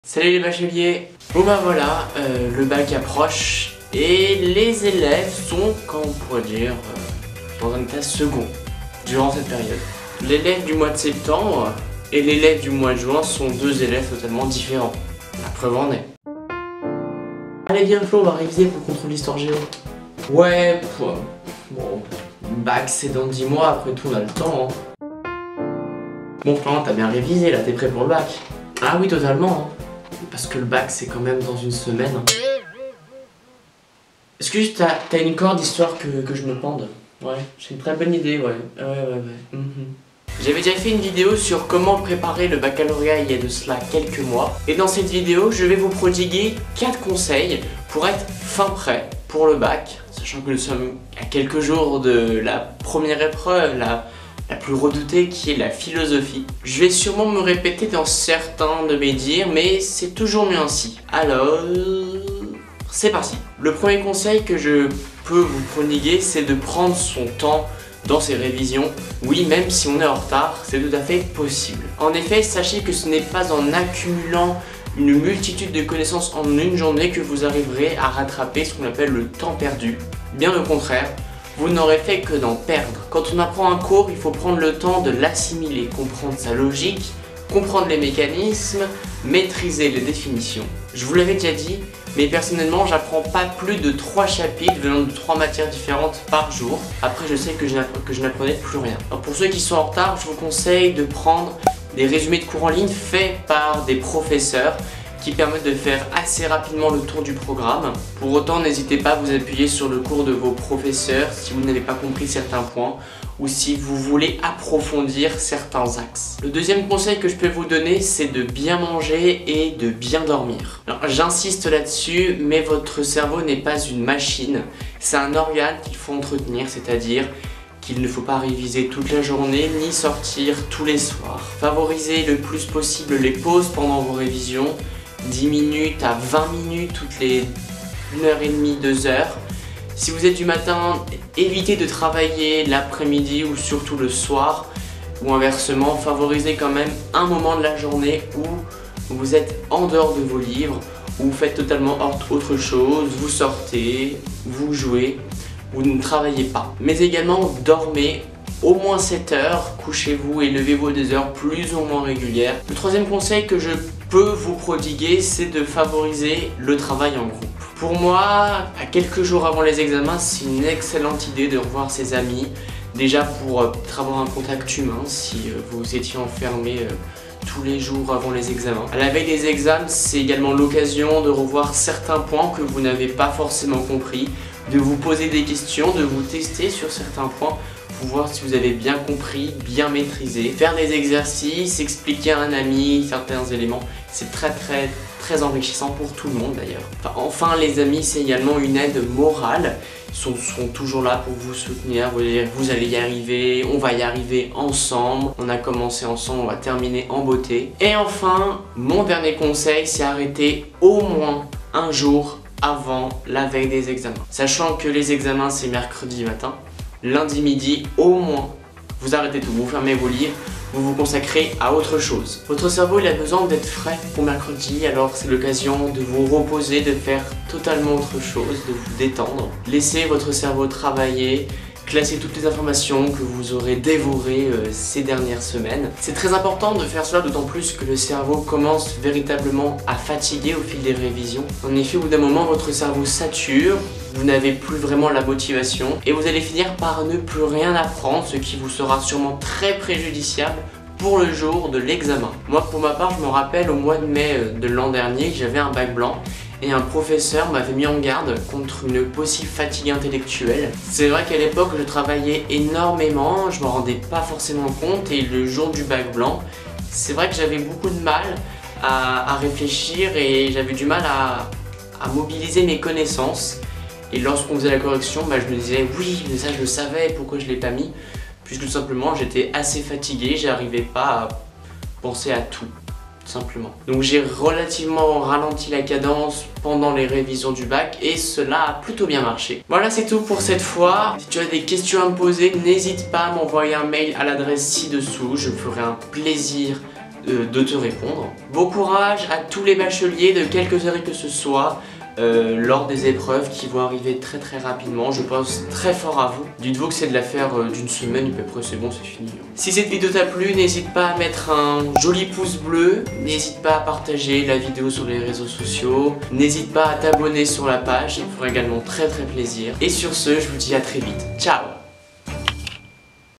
Salut les bacheliers. Bon bah voilà, le bac approche et les élèves sont, comme on pourrait dire, dans un état second durant cette période. L'élève du mois de septembre et l'élève du mois de juin sont deux élèves totalement différents. La preuve en est. Allez viens Flo, on va réviser pour le contrôle d'histoire géo. Ouais, bon, bac c'est dans 10 mois, après tout on a le temps. Hein. Bon Flo, t'as bien révisé là, t'es prêt pour le bac? Ah oui, totalement. Hein. Parce que le bac c'est quand même dans une semaine. Est-ce que t'as une corde histoire que je me pende? Ouais, c'est une très bonne idée, ouais. Ouais. J'avais déjà fait une vidéo sur comment préparer le baccalauréat il y a de cela quelques mois. Et dans cette vidéo, je vais vous prodiguer 4 conseils pour être fin prêt pour le bac. Sachant que nous sommes à quelques jours de la première épreuve, la plus redoutée qui est la philosophie. Je vais sûrement me répéter dans certains de mes dires, mais c'est toujours mieux ainsi. Alors, c'est parti. Le premier conseil que je peux vous prodiguer, c'est de prendre son temps dans ses révisions. Oui, même si on est en retard, c'est tout à fait possible. En effet, sachez que ce n'est pas en accumulant une multitude de connaissances en une journée que vous arriverez à rattraper ce qu'on appelle le temps perdu. Bien au contraire, vous n'aurez fait que d'en perdre. Quand on apprend un cours, il faut prendre le temps de l'assimiler, comprendre sa logique, comprendre les mécanismes, maîtriser les définitions. Je vous l'avais déjà dit, mais personnellement, j'apprends pas plus de 3 chapitres venant de 3 matières différentes par jour. Après, je sais que je n'apprenais plus rien. Alors, pour ceux qui sont en retard, je vous conseille de prendre des résumés de cours en ligne faits par des professeurs qui permettent de faire assez rapidement le tour du programme. Pour autant, n'hésitez pas à vous appuyer sur le cours de vos professeurs si vous n'avez pas compris certains points ou si vous voulez approfondir certains axes. Le deuxième conseil que je peux vous donner, c'est de bien manger et de bien dormir. Alors, j'insiste là-dessus, mais votre cerveau n'est pas une machine. C'est un organe qu'il faut entretenir, c'est-à-dire qu'il ne faut pas réviser toute la journée ni sortir tous les soirs. Favorisez le plus possible les pauses pendant vos révisions, 10 minutes à 20 minutes toutes les 1h30, 2 heures. Si vous êtes du matin, évitez de travailler l'après-midi ou surtout le soir, ou inversement, favorisez quand même un moment de la journée où vous êtes en dehors de vos livres, où vous faites totalement autre chose, vous sortez, vous jouez, vous ne travaillez pas. Mais également, dormez au moins 7 heures, couchez-vous et levez-vous à des heures plus ou moins régulières. Le troisième conseil que je peux vous prodiguer, c'est de favoriser le travail en groupe. Pour moi, à quelques jours avant les examens, c'est une excellente idée de revoir ses amis. Déjà pour avoir un contact humain si vous étiez enfermé tous les jours avant les examens. À la veille des examens, c'est également l'occasion de revoir certains points que vous n'avez pas forcément compris, de vous poser des questions, de vous tester sur certains points pour voir si vous avez bien compris, bien maîtrisé. Faire des exercices, expliquer à un ami certains éléments, c'est très enrichissant pour tout le monde d'ailleurs. Enfin, les amis, c'est également une aide morale. Ils sont toujours là pour vous soutenir, vous dire vous allez y arriver, on va y arriver ensemble, on a commencé ensemble, on va terminer en beauté. Et enfin, mon dernier conseil, c'est arrêter au moins un jour avant la veille des examens. Sachant que les examens c'est mercredi matin, lundi midi au moins, vous arrêtez tout, vous fermez vos livres, vous vous consacrez à autre chose. Votre cerveau il a besoin d'être frais pour mercredi, alors c'est l'occasion de vous reposer, de faire totalement autre chose, de vous détendre. Laissez votre cerveau travailler, classer toutes les informations que vous aurez dévorées ces dernières semaines. C'est très important de faire cela, d'autant plus que le cerveau commence véritablement à fatiguer au fil des révisions. En effet, au bout d'un moment, votre cerveau sature, vous n'avez plus vraiment la motivation et vous allez finir par ne plus rien apprendre, ce qui vous sera sûrement très préjudiciable pour le jour de l'examen. Moi, pour ma part, je me rappelle au mois de mai de l'an dernier que j'avais un bac blanc et un professeur m'avait mis en garde contre une possible fatigue intellectuelle. C'est vrai qu'à l'époque, je travaillais énormément, je ne m'en rendais pas forcément compte et le jour du bac blanc, c'est vrai que j'avais beaucoup de mal à réfléchir et j'avais du mal à mobiliser mes connaissances. Et lorsqu'on faisait la correction, je me disais oui, mais ça je le savais, pourquoi je ne l'ai pas mis? Puisque tout simplement j'étais assez fatigué, j'arrivais pas à penser à tout simplement. Donc j'ai relativement ralenti la cadence pendant les révisions du bac et cela a plutôt bien marché. Voilà, c'est tout pour cette fois. Si tu as des questions à me poser, n'hésite pas à m'envoyer un mail à l'adresse ci-dessous. Je me ferai un plaisir de te répondre. Bon courage à tous les bacheliers de quelque série que ce soit lors des épreuves qui vont arriver très rapidement. Je pense très fort à vous. Dites-vous que c'est de l'affaire d'une semaine et puis après c'est bon, c'est fini. Si cette vidéo t'a plu, n'hésite pas à mettre un joli pouce bleu, n'hésite pas à partager la vidéo sur les réseaux sociaux, n'hésite pas à t'abonner sur la page, ça me fera également très plaisir. Et sur ce, je vous dis à très vite. Ciao!